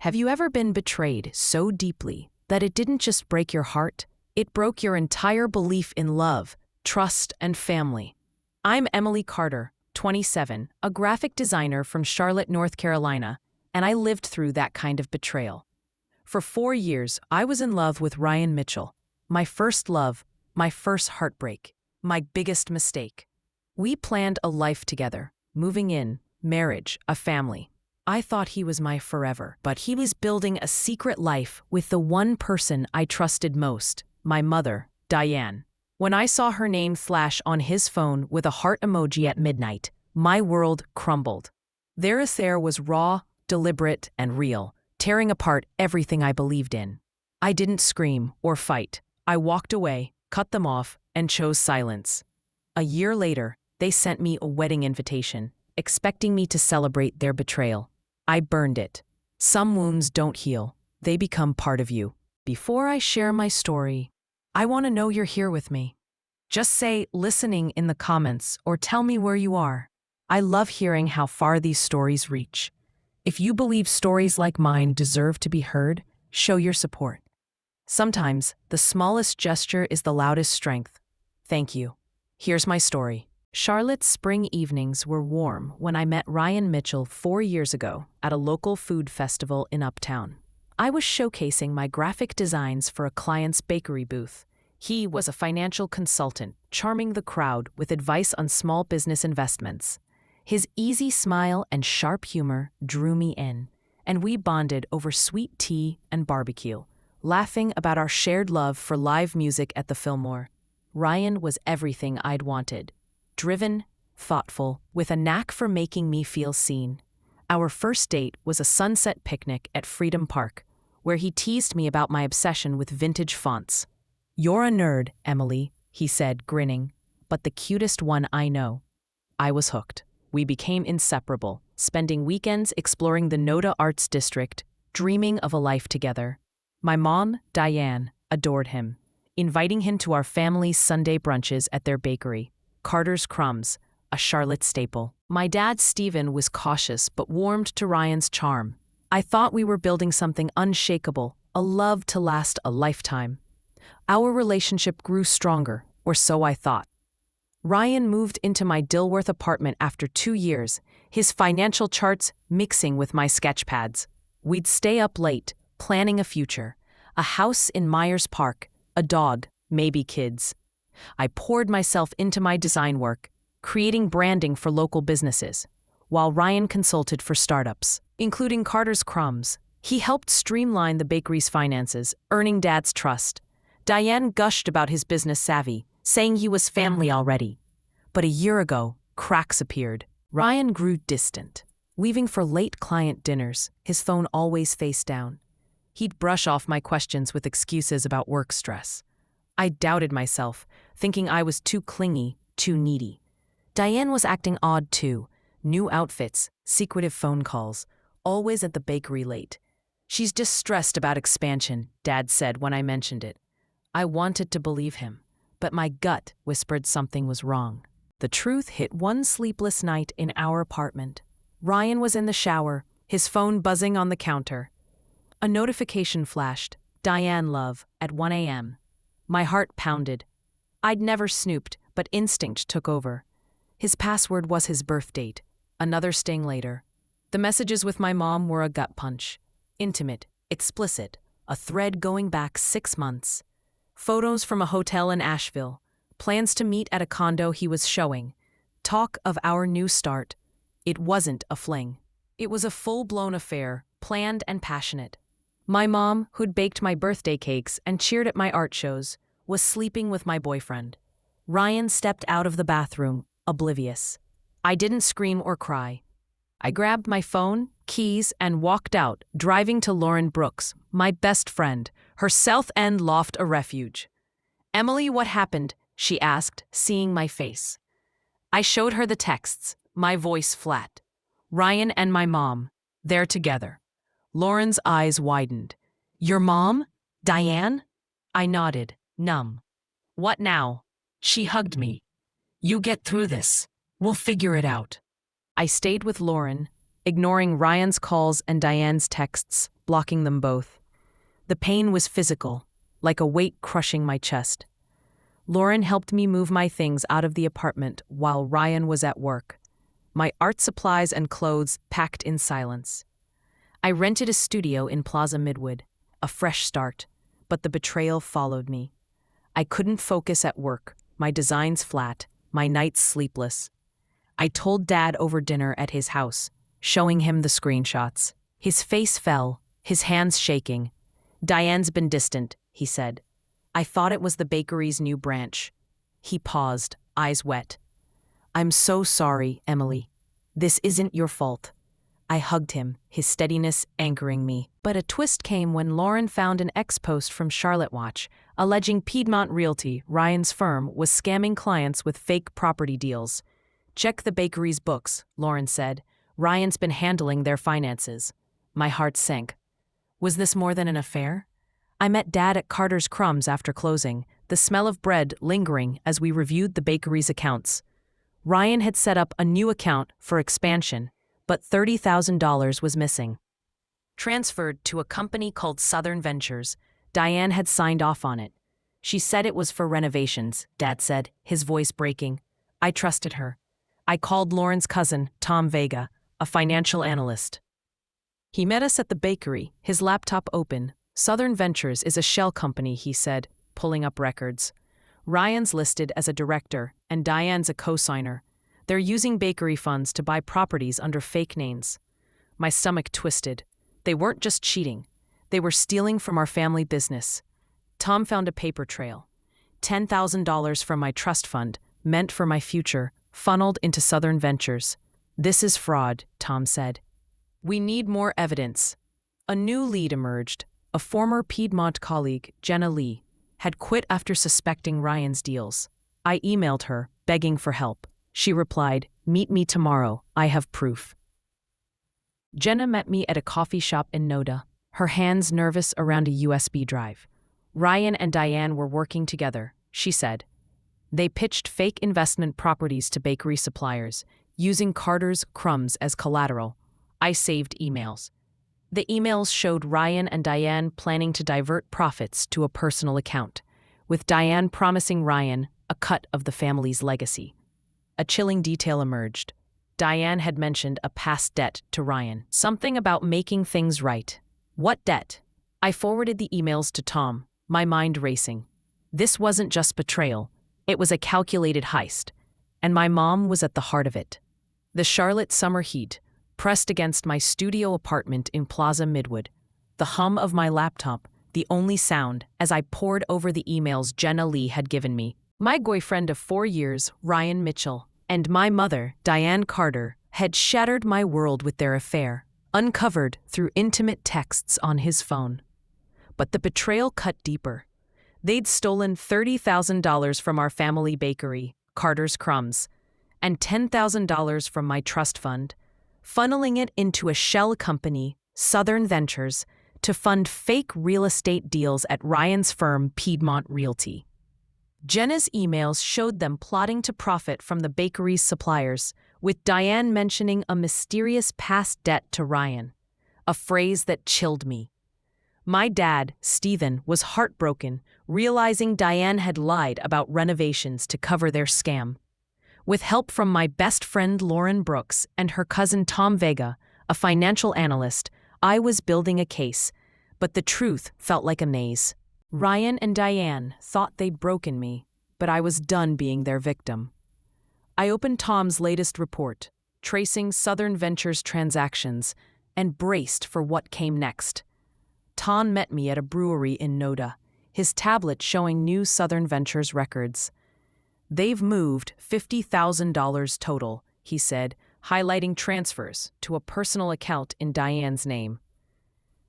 Have you ever been betrayed so deeply that it didn't just break your heart? It broke your entire belief in love, trust, and family. I'm Emily Carter, 27, a graphic designer from Charlotte, North Carolina, and I lived through that kind of betrayal. For 4 years, I was in love with Ryan Mitchell. My first love, my first heartbreak, my biggest mistake. We planned a life together, moving in, marriage, a family. I thought he was my forever, but he was building a secret life with the one person I trusted most, my mother, Diane. When I saw her name flash on his phone with a heart emoji at midnight, my world crumbled. Their affair was raw, deliberate, and real, tearing apart everything I believed in. I didn't scream or fight. I walked away, cut them off, and chose silence. A year later, they sent me a wedding invitation, expecting me to celebrate their betrayal. I burned it. Some wounds don't heal. They become part of you. Before I share my story, I want to know you're here with me. Just say listening in the comments or tell me where you are. I love hearing how far these stories reach. If you believe stories like mine deserve to be heard, show your support. Sometimes, the smallest gesture is the loudest strength. Thank you. Here's my story. Charlotte's spring evenings were warm when I met Ryan Mitchell 4 years ago at a local food festival in Uptown. I was showcasing my graphic designs for a client's bakery booth. He was a financial consultant, charming the crowd with advice on small business investments. His easy smile and sharp humor drew me in, and we bonded over sweet tea and barbecue, laughing about our shared love for live music at the Fillmore. Ryan was everything I'd wanted. Driven, thoughtful, with a knack for making me feel seen. Our first date was a sunset picnic at Freedom Park, where he teased me about my obsession with vintage fonts. "You're a nerd, Emily," he said, grinning, "but the cutest one I know." I was hooked. We became inseparable, spending weekends exploring the Noda Arts District, dreaming of a life together. My mom, Diane, adored him, inviting him to our family's Sunday brunches at their bakery, Carter's Crumbs, a Charlotte staple. My dad, Stephen, was cautious but warmed to Ryan's charm. I thought we were building something unshakable, a love to last a lifetime. Our relationship grew stronger, or so I thought. Ryan moved into my Dilworth apartment after 2 years, his financial charts mixing with my sketch pads. We'd stay up late, planning a future, a house in Myers Park, a dog, maybe kids. I poured myself into my design work, creating branding for local businesses, while Ryan consulted for startups, including Carter's Crumbs. He helped streamline the bakery's finances, earning Dad's trust. Diane gushed about his business savvy, saying he was family already. But a year ago, cracks appeared. Ryan grew distant, leaving for late client dinners, his phone always face down. He'd brush off my questions with excuses about work stress. I doubted myself, thinking I was too clingy, too needy. Diane was acting odd too. New outfits, secretive phone calls, always at the bakery late. "She's distressed about expansion," Dad said when I mentioned it. I wanted to believe him, but my gut whispered something was wrong. The truth hit one sleepless night in our apartment. Ryan was in the shower, his phone buzzing on the counter. A notification flashed, "Diane love," at 1 a.m. My heart pounded. I'd never snooped, but instinct took over. His password was his birth date. Another sting later. The messages with my mom were a gut punch. Intimate, explicit, a thread going back 6 months. Photos from a hotel in Asheville, plans to meet at a condo he was showing, talk of our new start. It wasn't a fling. It was a full-blown affair, planned and passionate. My mom, who'd baked my birthday cakes and cheered at my art shows, was sleeping with my boyfriend. Ryan stepped out of the bathroom, oblivious. I didn't scream or cry. I grabbed my phone, keys, and walked out, driving to Lauren Brooks, my best friend, her South End loft a refuge. "Emily, what happened?" she asked, seeing my face. I showed her the texts, my voice flat. "Ryan and my mom, they're together." Lauren's eyes widened. "Your mom? Diane?" I nodded, numb. "What now?" She hugged me. "You get through this. We'll figure it out." I stayed with Lauren, ignoring Ryan's calls and Diane's texts, blocking them both. The pain was physical, like a weight crushing my chest. Lauren helped me move my things out of the apartment while Ryan was at work, my art supplies and clothes packed in silence. I rented a studio in Plaza Midwood, a fresh start, but the betrayal followed me. I couldn't focus at work, my designs flat, my nights sleepless. I told Dad over dinner at his house, showing him the screenshots. His face fell, his hands shaking. "Diane's been distant," he said. "I thought it was the bakery's new branch." He paused, eyes wet. "I'm so sorry, Emily. This isn't your fault." I hugged him, his steadiness anchoring me. But a twist came when Lauren found an ex-post from Charlotte Watch, alleging Piedmont Realty, Ryan's firm, was scamming clients with fake property deals. "Check the bakery's books," Lauren said. "Ryan's been handling their finances." My heart sank. Was this more than an affair? I met Dad at Carter's Crumbs after closing, the smell of bread lingering as we reviewed the bakery's accounts. Ryan had set up a new account for expansion, but $30,000 was missing. Transferred to a company called Southern Ventures, Diane had signed off on it. She said it was for renovations, Dad said, his voice breaking. I trusted her. I called Lauren's cousin, Tom Vega, a financial analyst. He met us at the bakery, his laptop open. Southern Ventures is a shell company, he said, pulling up records. Ryan's listed as a director, and Diane's a co-signer. They're using bakery funds to buy properties under fake names. My stomach twisted. They weren't just cheating. They were stealing from our family business. Tom found a paper trail. $10,000 from my trust fund, meant for my future, funneled into Southern Ventures. "This is fraud," Tom said. "We need more evidence." A new lead emerged. A former Piedmont colleague, Jenna Lee, had quit after suspecting Ryan's deals. I emailed her, begging for help. She replied, "Meet me tomorrow, I have proof." Jenna met me at a coffee shop in Noda, her hands nervous around a USB drive. Ryan and Diane were working together, she said. They pitched fake investment properties to bakery suppliers, using Carter's Crumbs as collateral. I saved emails. The emails showed Ryan and Diane planning to divert profits to a personal account, with Diane promising Ryan a cut of the family's legacy. A chilling detail emerged. Diane had mentioned a past debt to Ryan, something about making things right. What debt? I forwarded the emails to Tom, my mind racing. This wasn't just betrayal, it was a calculated heist, and my mom was at the heart of it. The Charlotte summer heat pressed against my studio apartment in Plaza Midwood, the hum of my laptop, the only sound as I pored over the emails Jenna Lee had given me. My boyfriend of 4 years, Ryan Mitchell, and my mother, Diane Carter, had shattered my world with their affair, uncovered through intimate texts on his phone. But the betrayal cut deeper. They'd stolen $30,000 from our family bakery, Carter's Crumbs, and $10,000 from my trust fund, funneling it into a shell company, Southern Ventures, to fund fake real estate deals at Ryan's firm, Piedmont Realty. Jenna's emails showed them plotting to profit from the bakery's suppliers, with Diane mentioning a mysterious past debt to Ryan, a phrase that chilled me. My dad, Stephen, was heartbroken, realizing Diane had lied about renovations to cover their scam. With help from my best friend Lauren Brooks and her cousin Tom Vega, a financial analyst, I was building a case, but the truth felt like a maze. Ryan and Diane thought they'd broken me, but I was done being their victim. I opened Tom's latest report, tracing Southern Ventures transactions, and braced for what came next. Tom met me at a brewery in Noda, his tablet showing new Southern Ventures records. They've moved $50,000 total, he said, highlighting transfers to a personal account in Diane's name.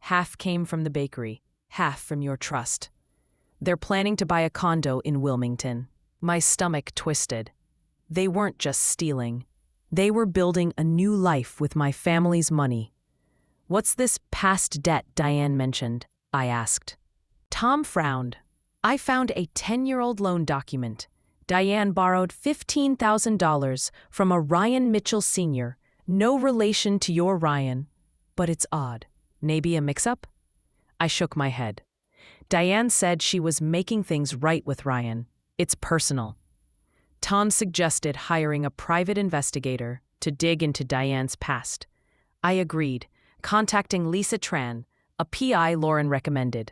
Half came from the bakery, half from your trust. They're planning to buy a condo in Wilmington. My stomach twisted. They weren't just stealing. They were building a new life with my family's money. What's this past debt Diane mentioned? I asked. Tom frowned. I found a 10-year-old loan document. Diane borrowed $15,000 from a Ryan Mitchell Sr., no relation to your Ryan. But it's odd. Maybe a mix-up? I shook my head. Diane said she was making things right with Ryan. It's personal. Tom suggested hiring a private investigator to dig into Diane's past. I agreed, contacting Lisa Tran, a PI Lauren recommended.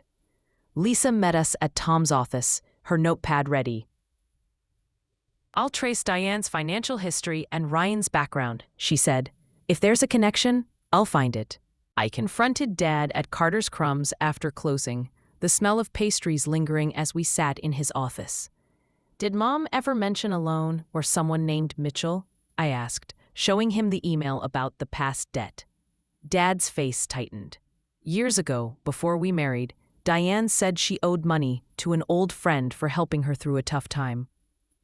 Lisa met us at Tom's office, her notepad ready. I'll trace Diane's financial history and Ryan's background, she said. If there's a connection, I'll find it. I confronted Dad at Carter's Crumbs after closing, the smell of pastries lingering as we sat in his office. Did Mom ever mention a loan or someone named Mitchell? I asked, showing him the email about the past debt. Dad's face tightened. Years ago, before we married, Diane said she owed money to an old friend for helping her through a tough time.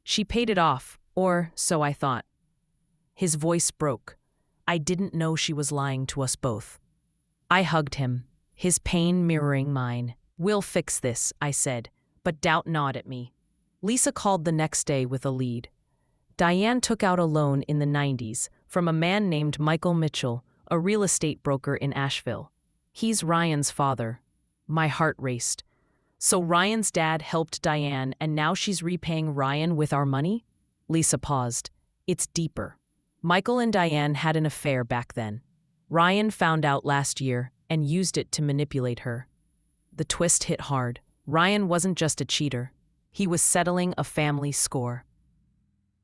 She paid it off, or so I thought. His voice broke. I didn't know she was lying to us both. I hugged him, his pain mirroring mine. We'll fix this, I said, but doubt gnawed at me. Lisa called the next day with a lead. Diane took out a loan in the 90s from a man named Michael Mitchell, a real estate broker in Asheville. He's Ryan's father. My heart raced. So Ryan's dad helped Diane and now she's repaying Ryan with our money? Lisa paused. It's deeper. Michael and Diane had an affair back then. Ryan found out last year and used it to manipulate her. The twist hit hard. Ryan wasn't just a cheater. He was settling a family score.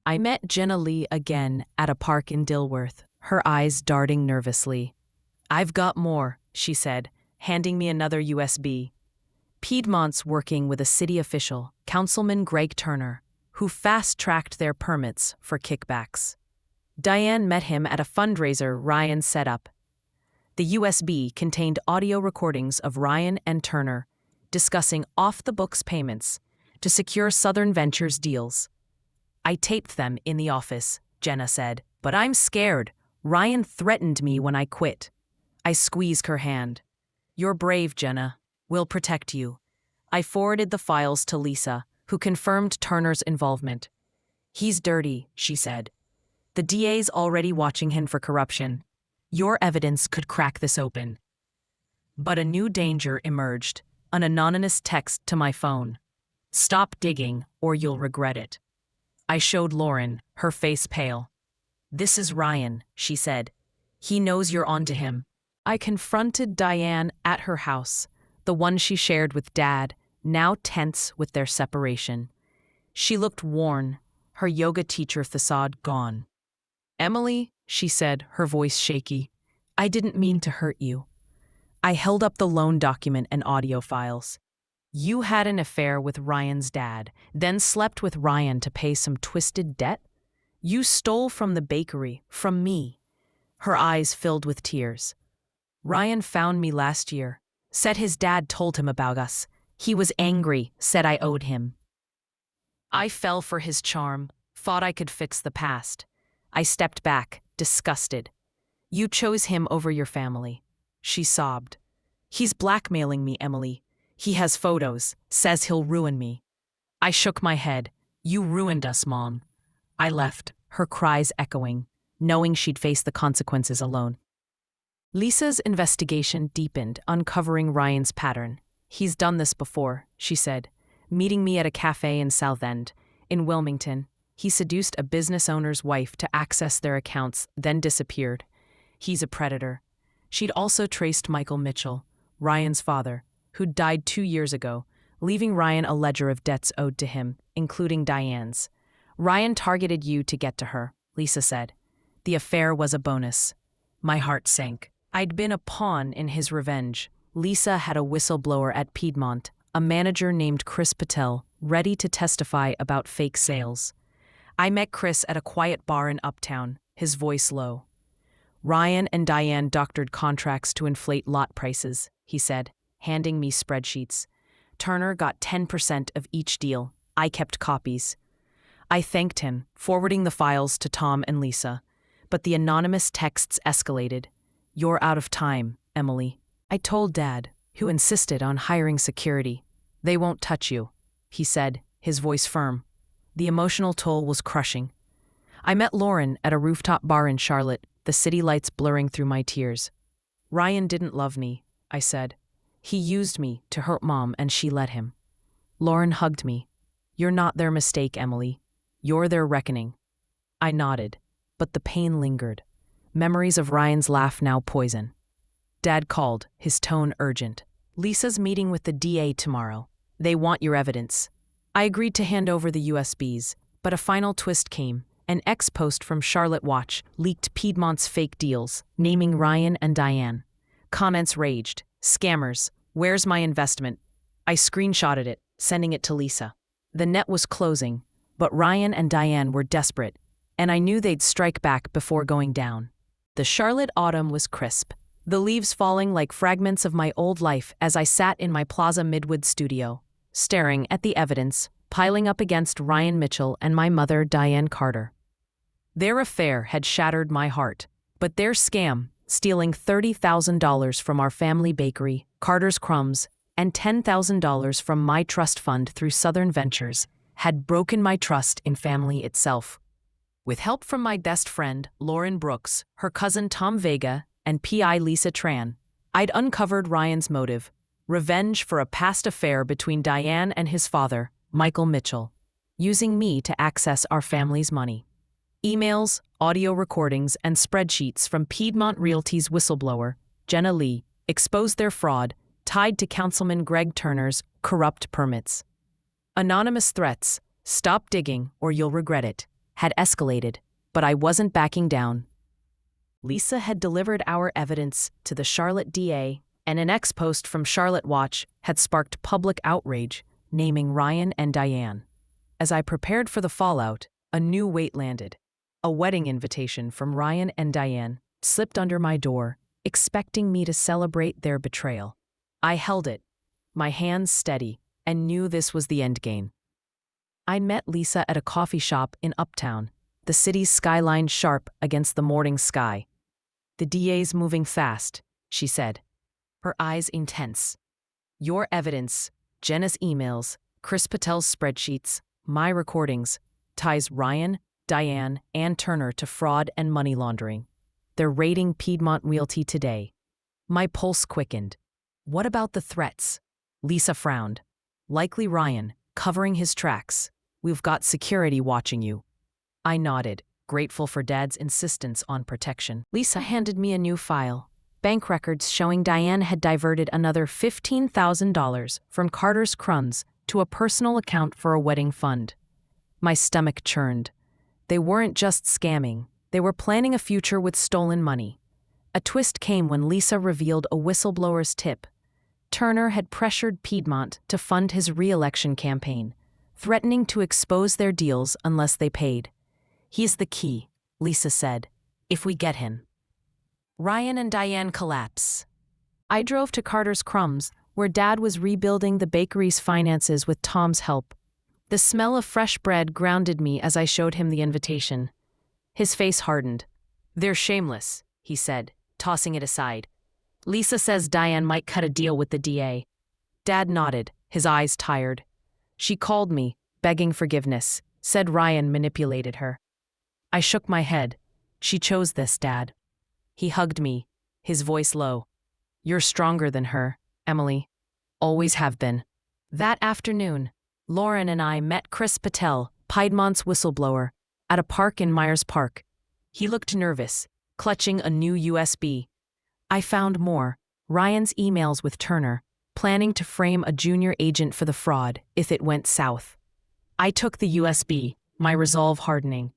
I met Jenna Lee again at a park in Dilworth, her eyes darting nervously. I've got more, she said, handing me another USB. Piedmont's working with a city official, Councilman Greg Turner, who fast-tracked their permits for kickbacks. Diane met him at a fundraiser Ryan set up. The USB contained audio recordings of Ryan and Turner discussing off-the-books payments to secure Southern Ventures deals. I taped them in the office, Jenna said, but I'm scared. Ryan threatened me when I quit. I squeezed her hand. You're brave, Jenna. We'll protect you. I forwarded the files to Lisa, who confirmed Turner's involvement. He's dirty, she said. The DA's already watching him for corruption. Your evidence could crack this open. But a new danger emerged, an anonymous text to my phone. Stop digging, or you'll regret it. I showed Lauren, her face pale. This is Ryan, she said. He knows you're onto him. I confronted Diane at her house, the one she shared with Dad, now tense with their separation. She looked worn, her yoga teacher facade gone. Emily, she said, her voice shaky, I didn't mean to hurt you. I held up the loan document and audio files. You had an affair with Ryan's dad, then slept with Ryan to pay some twisted debt? You stole from the bakery, from me. Her eyes filled with tears. Ryan found me last year, said his dad told him about us. He was angry, said I owed him. I fell for his charm, thought I could fix the past. I stepped back, disgusted. You chose him over your family. She sobbed. He's blackmailing me, Emily. He has photos, says he'll ruin me. I shook my head. You ruined us, Mom. I left, her cries echoing, knowing she'd face the consequences alone. Lisa's investigation deepened, uncovering Ryan's pattern. He's done this before, she said, meeting me at a cafe in Southend. In Wilmington, he seduced a business owner's wife to access their accounts, then disappeared. He's a predator. She'd also traced Michael Mitchell, Ryan's father, who'd died 2 years ago, leaving Ryan a ledger of debts owed to him, including Diane's. Ryan targeted you to get to her, Lisa said. The affair was a bonus. My heart sank. I'd been a pawn in his revenge. Lisa had a whistleblower at Piedmont, a manager named Chris Patel, ready to testify about fake sales. I met Chris at a quiet bar in Uptown, his voice low. Ryan and Diane doctored contracts to inflate lot prices, he said, handing me spreadsheets. Turner got 10% of each deal. I kept copies. I thanked him, forwarding the files to Tom and Lisa. But the anonymous texts escalated. You're out of time, Emily. I told Dad, who insisted on hiring security. They won't touch you, he said, his voice firm. The emotional toll was crushing. I met Lauren at a rooftop bar in Charlotte, the city lights blurring through my tears. Ryan didn't love me, I said. He used me to hurt Mom and she let him. Lauren hugged me. You're not their mistake, Emily. You're their reckoning. I nodded, but the pain lingered. Memories of Ryan's laugh now poison. Dad called, his tone urgent. Lisa's meeting with the DA tomorrow. They want your evidence. I agreed to hand over the USBs, but a final twist came. An ex-post from Charlotte Watch leaked Piedmont's fake deals, naming Ryan and Diane. Comments raged. Scammers. Where's my investment? I screenshotted it, sending it to Lisa. The net was closing, but Ryan and Diane were desperate, and I knew they'd strike back before going down. The Charlotte autumn was crisp, the leaves falling like fragments of my old life as I sat in my Plaza Midwood studio, staring at the evidence piling up against Ryan Mitchell and my mother, Diane Carter. Their affair had shattered my heart, but their scam, stealing $30,000 from our family bakery, Carter's Crumbs, and $10,000 from my trust fund through Southern Ventures, had broken my trust in family itself. With help from my best friend, Lauren Brooks, her cousin Tom Vega, and PI Lisa Tran, I'd uncovered Ryan's motive: revenge for a past affair between Diane and his father, Michael Mitchell, using me to access our family's money. Emails, audio recordings, and spreadsheets from Piedmont Realty's whistleblower, Jenna Lee, exposed their fraud, tied to Councilman Greg Turner's corrupt permits. Anonymous threats, stop digging or you'll regret it, had escalated, but I wasn't backing down. Lisa had delivered our evidence to the Charlotte DA, and an ex-post from Charlotte Watch had sparked public outrage, naming Ryan and Diane. As I prepared for the fallout, a new weight landed. A wedding invitation from Ryan and Diane slipped under my door, expecting me to celebrate their betrayal. I held it, my hands steady, and knew this was the endgame. I met Lisa at a coffee shop in Uptown, the city's skyline sharp against the morning sky. The DA's moving fast, she said, her eyes intense. Your evidence, Jenna's emails, Chris Patel's spreadsheets, my recordings, ties Ryan, Diane, and Turner to fraud and money laundering. They're raiding Piedmont Realty today. My pulse quickened. What about the threats? Lisa frowned. Likely Ryan, covering his tracks. We've got security watching you. I nodded, grateful for Dad's insistence on protection. Lisa handed me a new file. Bank records showing Diane had diverted another $15,000 from Carter's Crumbs to a personal account for a wedding fund. My stomach churned. They weren't just scamming. They were planning a future with stolen money. A twist came when Lisa revealed a whistleblower's tip. Turner had pressured Piedmont to fund his re-election campaign, threatening to expose their deals unless they paid. He's the key, Lisa said, if we get him. Ryan and Diane collapse. I drove to Carter's Crumbs, where Dad was rebuilding the bakery's finances with Tom's help. The smell of fresh bread grounded me as I showed him the invitation. His face hardened. They're shameless, he said, tossing it aside. Lisa says Diane might cut a deal with the DA. Dad nodded, his eyes tired. She called me, begging forgiveness, said Ryan manipulated her. I shook my head. She chose this, Dad. He hugged me, his voice low. You're stronger than her, Emily. Always have been. That afternoon, Lauren and I met Chris Patel, Piedmont's whistleblower, at a park in Myers Park. He looked nervous, clutching a new USB. I found more, Ryan's emails with Turner, planning to frame a junior agent for the fraud if it went south. I took the USB, my resolve hardening.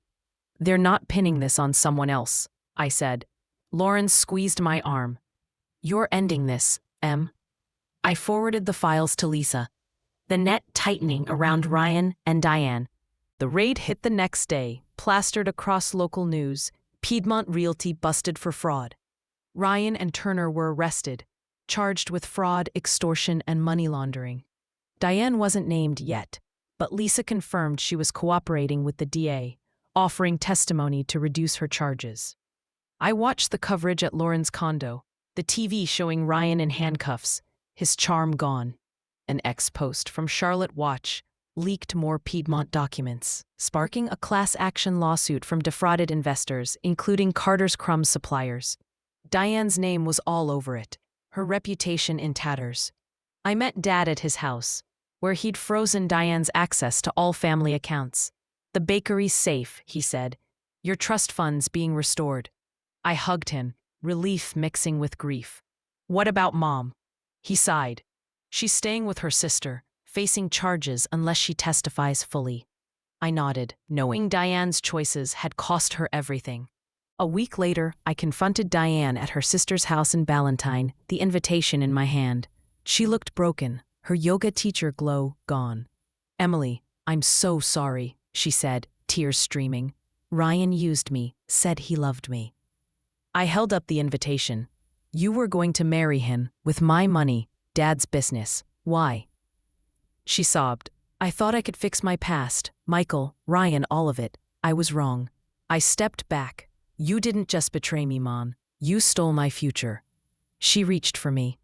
They're not pinning this on someone else, I said. Lauren squeezed my arm. You're ending this, Em. I forwarded the files to Lisa, the net tightening around Ryan and Diane. The raid hit the next day, plastered across local news. Piedmont Realty busted for fraud. Ryan and Turner were arrested, charged with fraud, extortion, and money laundering. Diane wasn't named yet, but Lisa confirmed she was cooperating with the DA, offering testimony to reduce her charges. I watched the coverage at Lauren's condo, the TV showing Ryan in handcuffs, his charm gone. An ex-post from Charlotte Watch leaked more Piedmont documents, sparking a class action lawsuit from defrauded investors, including Carter's Crumbs suppliers. Diane's name was all over it, her reputation in tatters. I met Dad at his house, where he'd frozen Diane's access to all family accounts. "The bakery's safe," he said. "Your trust funds being restored." I hugged him, relief mixing with grief. "What about Mom?" He sighed. "She's staying with her sister, facing charges unless she testifies fully." I nodded, knowing Diane's choices had cost her everything. A week later, I confronted Diane at her sister's house in Ballantyne, the invitation in my hand. She looked broken, her yoga teacher glow gone. "Emily, I'm so sorry," she said, tears streaming. "Ryan used me, said he loved me." I held up the invitation. "You were going to marry him, with my money, Dad's business. Why?" She sobbed. "I thought I could fix my past, Michael, Ryan, all of it. I was wrong." I stepped back. "You didn't just betray me, Mom. You stole my future." She reached for me.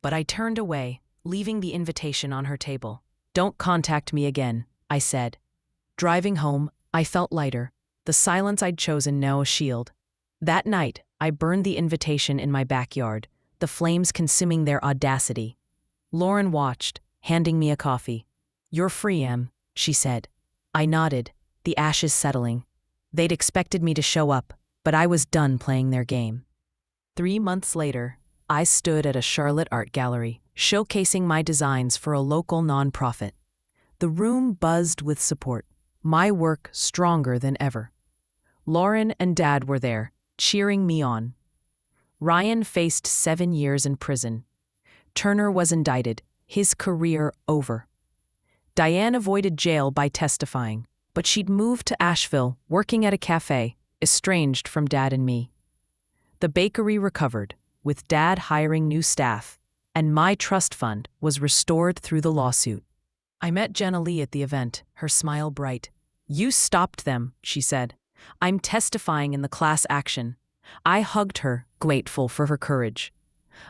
But I turned away, leaving the invitation on her table. "Don't contact me again," I said. Driving home, I felt lighter, the silence I'd chosen now a shield. That night, I burned the invitation in my backyard, the flames consuming their audacity. Lauren watched, handing me a coffee. "You're free, Em," she said. I nodded, the ashes settling. They'd expected me to show up, but I was done playing their game. 3 months later, I stood at a Charlotte art gallery, showcasing my designs for a local nonprofit. The room buzzed with support, my work stronger than ever. Lauren and Dad were there, cheering me on. Ryan faced 7 years in prison. Turner was indicted, his career over. Diane avoided jail by testifying, but she'd moved to Asheville, working at a cafe, estranged from Dad and me. The bakery recovered, with Dad hiring new staff, and my trust fund was restored through the lawsuit. I met Jenna Lee at the event, her smile bright. "You stopped them," she said. "I'm testifying in the class action." I hugged her, grateful for her courage.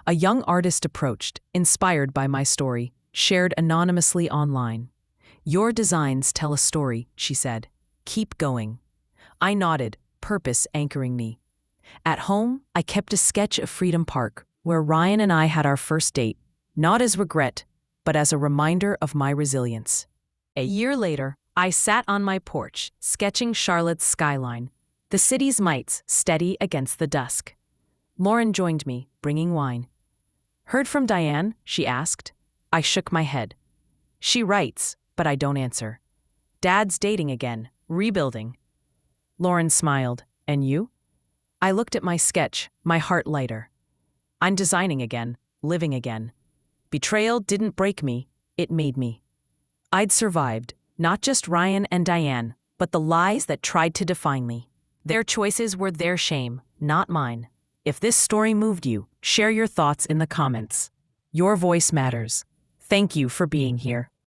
A young artist approached, inspired by my story, shared anonymously online. "Your designs tell a story," she said. "Keep going." I nodded, purpose anchoring me. At home, I kept a sketch of Freedom Park, where Ryan and I had our first date, not as regret, but as a reminder of my resilience. A year later, I sat on my porch, sketching Charlotte's skyline, the city's mites steady against the dusk. Lauren joined me, bringing wine. "Heard from Diane?" she asked. I shook my head. "She writes, but I don't answer. Dad's dating again, rebuilding." Lauren smiled. "And you?" I looked at my sketch, my heart lighter. "I'm designing again, living again. Betrayal didn't break me, it made me." I'd survived, not just Ryan and Diane, but the lies that tried to define me. Their choices were their shame, not mine. If this story moved you, share your thoughts in the comments. Your voice matters. Thank you for being here.